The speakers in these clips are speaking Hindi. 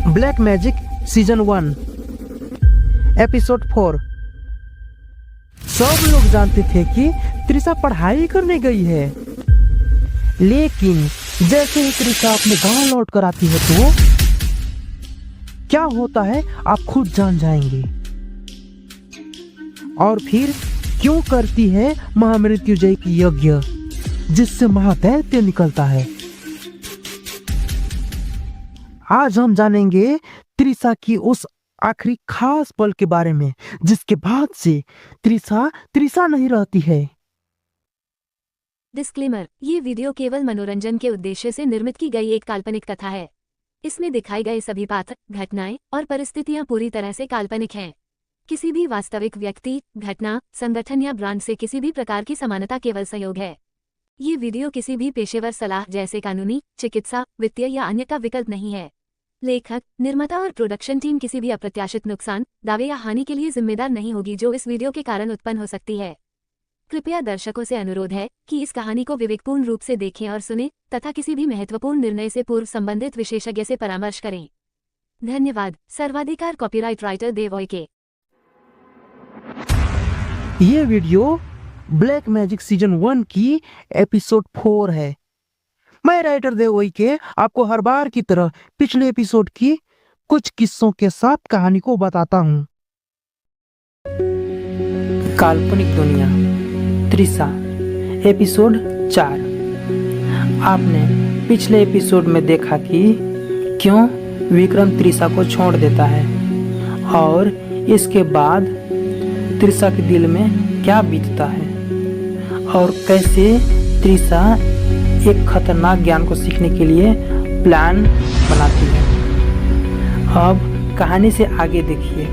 Black magic season 1 episode 4। सब लोग जानते थे कि त्रिशा पढ़ाई करने गई है, लेकिन जैसे ही त्रिशा अपने गांव लौट कर आती है तो क्या होता है आप खुद जान जाएंगे। और फिर क्यों करती है महामृत्युंजय की यज्ञ जिससे महादैत्य निकलता है। आज हम जानेंगे त्रिशा की उस आखिरी खास पल के बारे में जिसके बाद से त्रिशा नहीं रहती है। डिस्क्लेमर, ये वीडियो केवल मनोरंजन के उद्देश्य से निर्मित की गई एक काल्पनिक कथा है। इसमें दिखाए गए सभी पात्र, घटनाएं और परिस्थितियां पूरी तरह से काल्पनिक हैं। किसी भी वास्तविक व्यक्ति, घटना, संगठन या ब्रांड से किसी भी प्रकार की समानता केवल सहयोग है। ये वीडियो किसी भी पेशेवर सलाह जैसे कानूनी, चिकित्सा, वित्तीय या अन्य का विकल्प नहीं है। लेखक, निर्माता और प्रोडक्शन टीम किसी भी अप्रत्याशित नुकसान, दावे या हानि के लिए जिम्मेदार नहीं होगी जो इस वीडियो के कारण उत्पन्न हो सकती है। कृपया दर्शकों से अनुरोध है कि इस कहानी को विवेकपूर्ण रूप से देखें और सुनें तथा किसी भी महत्वपूर्ण निर्णय से पूर्व संबंधित विशेषज्ञ से परामर्श करें। धन्यवाद। सर्वाधिकार कॉपीराइट राइटर देव ओइके। ये वीडियो ब्लैक मैजिक सीजन 1 की एपिसोड 4 है। मैं राइटर देव ओइके आपको हर बार की तरह पिछले एपिसोड की कुछ किस्सों के साथ कहानी को बताता हूँ। काल्पनिक दुनिया त्रिशा एपिसोड 4। आपने पिछले एपिसोड में देखा कि क्यों विक्रम त्रिशा को छोड़ देता है और इसके बाद त्रिशा के दिल में क्या बीतता है और कैसे त्रिशा एक खतरनाक ज्ञान को सीखने के लिए प्लान बनाती है। अब कहानी से आगे देखिए।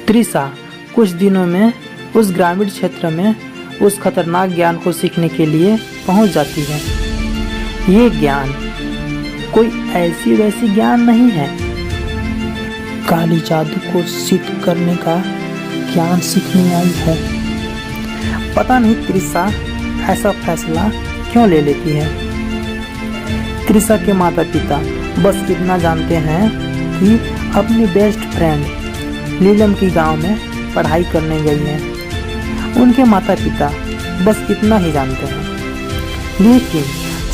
त्रिशा कुछ दिनों में उस ग्रामीण क्षेत्र में उस खतरनाक ज्ञान को सीखने के लिए पहुंच जाती है। ये ज्ञान कोई ऐसी वैसी ज्ञान नहीं है। काली जादू को सिद्ध करने का ज्ञान सीखने आई है। पता नहीं त्रिशा ऐसा फैसला क्यों ले लेती है। त्रिशा के माता पिता बस इतना जानते हैं कि अपनी बेस्ट फ्रेंड नीलम की गांव में पढ़ाई करने गई है। उनके माता पिता बस इतना ही जानते हैं। लेकिन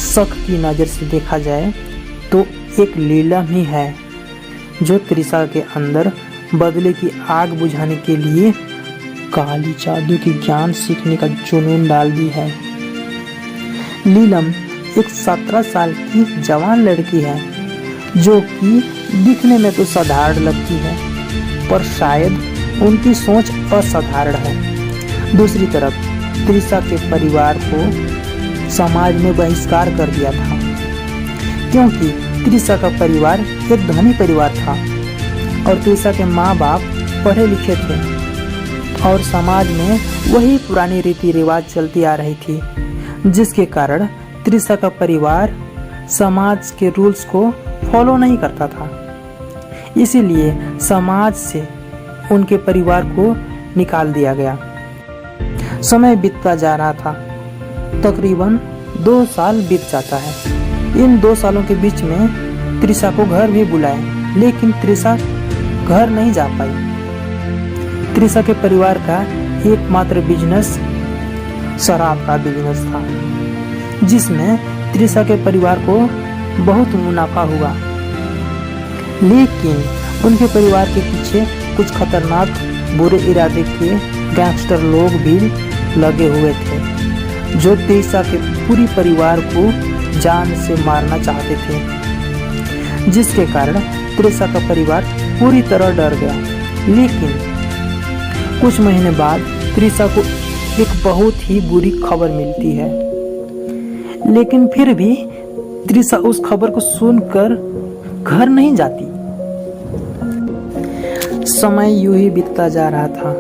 शक की नज़र से देखा जाए तो एक नीलम ही है जो त्रिशा के अंदर बदले की आग बुझाने के लिए काली जादू की ज्ञान सीखने का जुनून डाल दी है। नीलम एक 17 साल की जवान लड़की है जो कि दिखने में तो साधारण लगती है, पर शायद उनकी सोच असाधारण है। दूसरी तरफ त्रिशा के परिवार को समाज में बहिष्कार कर दिया था क्योंकि त्रिशा का परिवार एक धनी परिवार था और त्रिशा के माँ बाप पढ़े लिखे थे और समाज में वही पुरानी रीति रिवाज चलती आ रही थी, जिसके कारण त्रिशा का परिवार समाज के रूल्स को फॉलो नहीं करता था। इसीलिए समाज से उनके परिवार को निकाल दिया गया। समय बीतता जा रहा था। तकरीबन 2 साल बीत जाता है। इन 2 सालों के बीच में त्रिशा को घर भी बुलाए, लेकिन त्रिशा घर नहीं जा पाई। त्रिशा के परिवार का एकमात्र बिजनेस शराब का बिजनेस था, जिसमें त्रिशा के परिवार को बहुत मुनाफा हुआ। लेकिन उनके परिवार के पीछे कुछ खतरनाक बुरे इरादे के गैंगस्टर लोग भी लगे हुए थे जो त्रिशा के पूरी परिवार को जान से मारना चाहते थे, जिसके कारण त्रिशा का परिवार पूरी तरह डर गया। लेकिन कुछ महीने बाद त्रिशा को एक बहुत ही बुरी खबर मिलती है, लेकिन फिर भी त्रिशा उस खबर को सुनकर घर नहीं जाती। समय यूं ही बीतता जा रहा था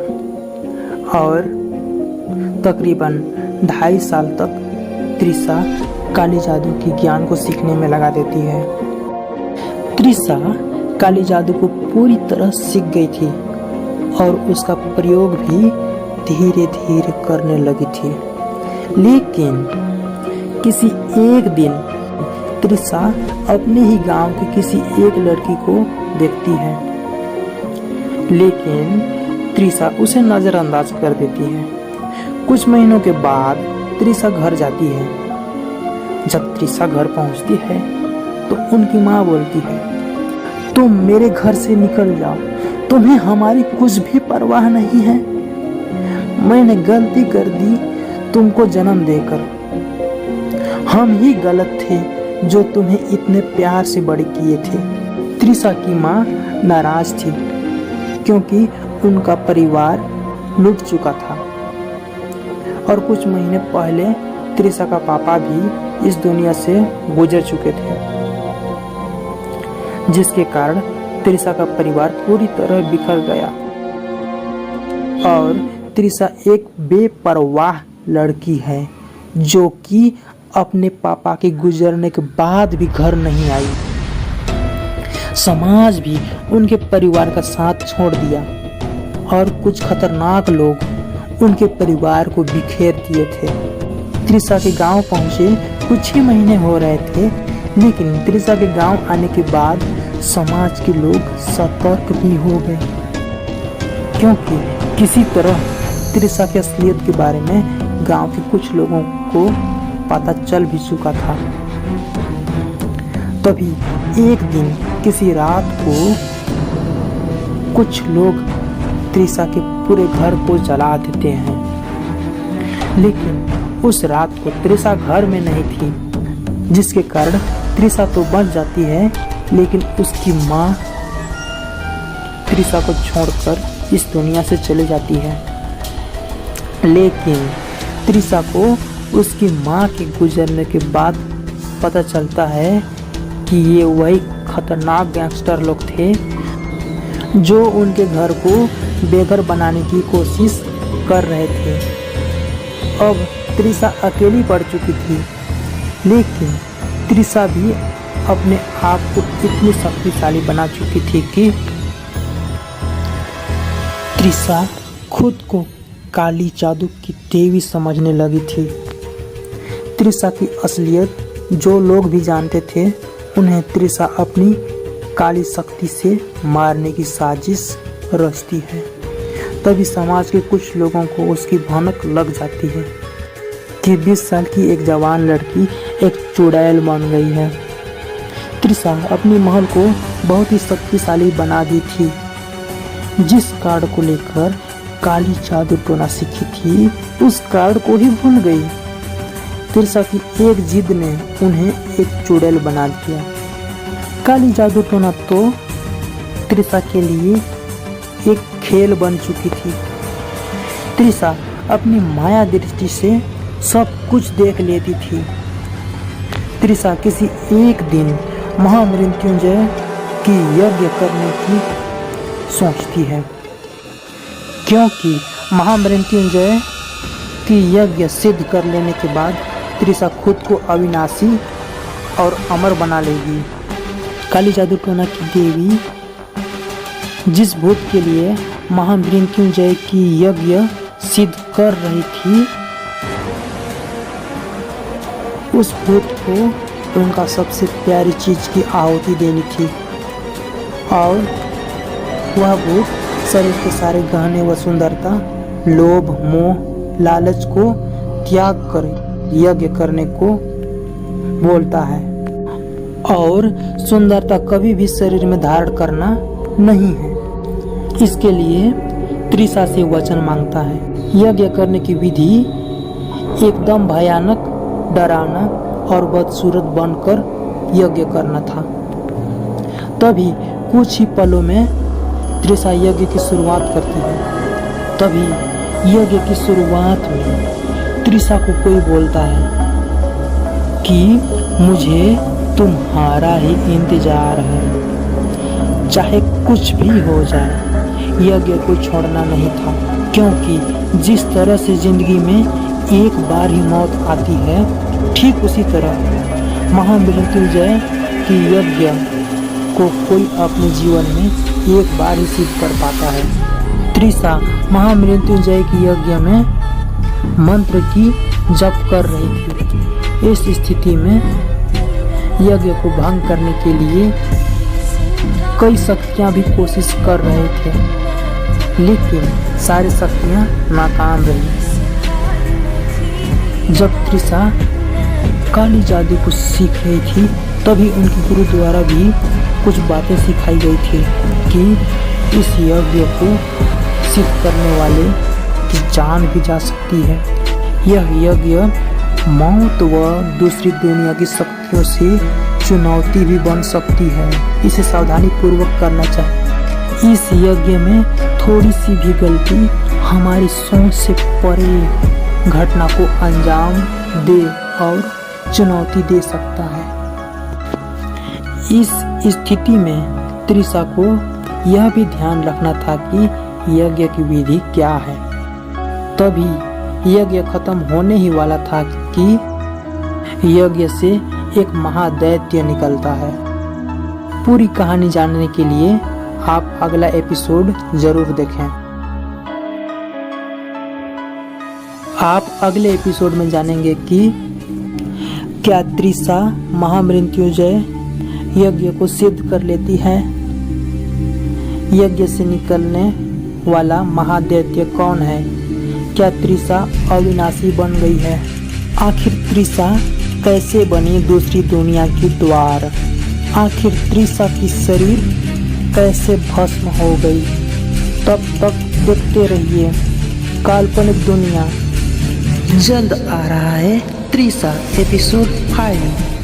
और तकरीबन 2.5 साल तक त्रिशा काली जादू की ज्ञान को सीखने में लगा देती है। त्रिशा काली जादू को पूरी तरह सीख गई थी और उसका प्रयोग भी धीरे धीरे करने लगी थी। लेकिन किसी एक दिन त्रिशा अपने ही गांव के किसी एक लड़की को देखती है, लेकिन त्रिशा उसे नजरअंदाज कर देती है। कुछ महीनों के बाद त्रिशा घर जाती है। जब त्रिशा घर पहुंचती है तो उनकी माँ बोलती है, तुम मेरे घर से निकल जाओ, तुम्हें हमारी कुछ भी परवाह नहीं है। मैंने गलती कर दी तुमको जन्म देकर। हम ही गलत थे जो तुम्हें इतने प्यार से बड़े किए थे। त्रिशा की माँ नाराज थी क्योंकि उनका परिवार लूट चुका था और कुछ महीने पहले त्रिशा का पापा भी इस दुनिया से गुजर चुके थे, जिसके कारण त्रिशा का परिवार पूरी तरह बिखर गया और त्रिशा एक बेपरवाह लड़की है जो कि अपने पापा के गुजरने के बाद भी घर नहीं आई। समाज भी उनके परिवार का साथ छोड़ दिया और कुछ खतरनाक लोग उनके परिवार को बिखेर दिए थे। त्रिशा के गांव पहुंचे कुछ ही महीने हो रहे थे, लेकिन त्रिशा के गांव आने के बाद समाज के लोग सतर्क भी हो गए क्योंकि किसी तरह त्रिशा की असलियत के बारे में गांव के कुछ लोगों को पता चल भी चुका था। तभी एक दिन किसी रात को कुछ लोग त्रिशा के पूरे घर को जला देते हैं, लेकिन उस रात को त्रिशा घर में नहीं थी, जिसके कारण त्रिशा तो बच जाती है, लेकिन उसकी माँ त्रिशा को छोड़कर इस दुनिया से चली जाती है। लेकिन त्रिशा को उसकी माँ के गुजरने के बाद पता चलता है कि ये वही खतरनाक गैंगस्टर लोग थे जो उनके घर को बेघर बनाने की कोशिश कर रहे थे। अब त्रिशा अकेली पड़ चुकी थी, लेकिन त्रिशा भी अपने आप को इतनी शक्तिशाली बना चुकी थी कि त्रिशा खुद को काली जादू की देवी समझने लगी थी। त्रिशा की असलियत जो लोग भी जानते थे, उन्हें त्रिशा अपनी काली शक्ति से मारने की साजिश रचती है। तभी समाज के कुछ लोगों को उसकी भनक लग जाती है कि 20 साल की एक जवान लड़की एक चुड़ैल बन गई है। त्रिशा अपनी महल को बहुत ही शक्तिशाली बना दी थी। जिस कार्ड को लेकर काली जादू टोना सीखी थी, उस कार्ड को ही भूल गई। त्रिशा की एक जिद ने उन्हें एक चुड़ैल बना दिया। काली जादू टोना तो त्रिशा के लिए एक खेल बन चुकी थी। त्रिशा अपनी माया दृष्टि से सब कुछ देख लेती थी। त्रिशा किसी एक दिन महामृत्युंजय की यज्ञ करने की सोचती है, क्योंकि महामृत्युंजय की यज्ञ सिद्ध कर लेने के बाद त्रिशा खुद को अविनाशी और अमर बना लेगी। काली जादू टोना की देवी जिस भूत के लिए महामृत्युंजय की यज्ञ सिद्ध कर रही थी, उस भूत को उनका सबसे प्यारी चीज की आहुति देनी थी और वह भूत शरीर के सारे गहने व सुंदरता, लोभ, मोह, लालच को त्याग कर यज्ञ करने को बोलता है और सुंदरता कभी भी शरीर में धारण करना नहीं है। इसके लिए त्रिशा से वचन मांगता है। यज्ञ करने की विधि एकदम भयानक, डरावना और बदसूरत बनकर यज्ञ करना था। तभी कुछ ही पलों में त्रिशा यज्ञ की शुरुआत करती है। तभी यज्ञ की शुरुआत में त्रिशा को कोई बोलता है कि मुझे तुम्हारा ही इंतजार है, चाहे कुछ भी हो जाए यज्ञ को छोड़ना नहीं था, क्योंकि जिस तरह से जिंदगी में एक बार ही मौत आती है, ठीक उसी तरह महामृत्युंजय की यज्ञ को कोई अपने जीवन में एक बार ही सिद्ध कर पाता है। त्रिशा महामृत्युंजय की यज्ञ में मंत्र की जप कर रही थी। इस स्थिति में यज्ञ को भंग करने के लिए कई शक्तियां भी कोशिश कर रहे थे, लेकिन सारी शक्तियां नाकाम रही। जब त्रिशा काली जादू को सीख रही थी, तभी उनके गुरु द्वारा भी कुछ बातें सिखाई गई थी कि इस यज्ञ को सिद्ध करने वाले की जान भी जा सकती है। यह यज्ञ मौत व दूसरी दुनिया की शक्तियों से चुनौती भी बन सकती है, इसे सावधानी पूर्वक करना चाहिए। इस यज्ञ में थोड़ी सी भी गलती हमारी सोच से परे घटना को अंजाम दे और चुनौती दे सकता है। इस स्थिति में त्रिशा को यह भी ध्यान रखना था कि यज्ञ की विधि क्या है। तभी यज्ञ खत्म होने ही वाला था कि यज्ञ से एक महादैत्य निकलता है। पूरी कहानी जानने के लिए आप अगला एपिसोड जरूर देखें। आप अगले एपिसोड में जानेंगे कि क्या त्रिशा महामृत्युंजय यज्ञ को सिद्ध कर लेती है। यज्ञ से निकलने वाला महादैत्य कौन है। क्या त्रिशा अविनाशी बन गई है। आखिर त्रिशा कैसे बनी दूसरी दुनिया की द्वार। आखिर त्रिशा की शरीर कैसे भस्म हो गई। तब तक देखते रहिए काल्पनिक दुनिया। जल्द आ रहा है त्रिशा एपिसोड 5।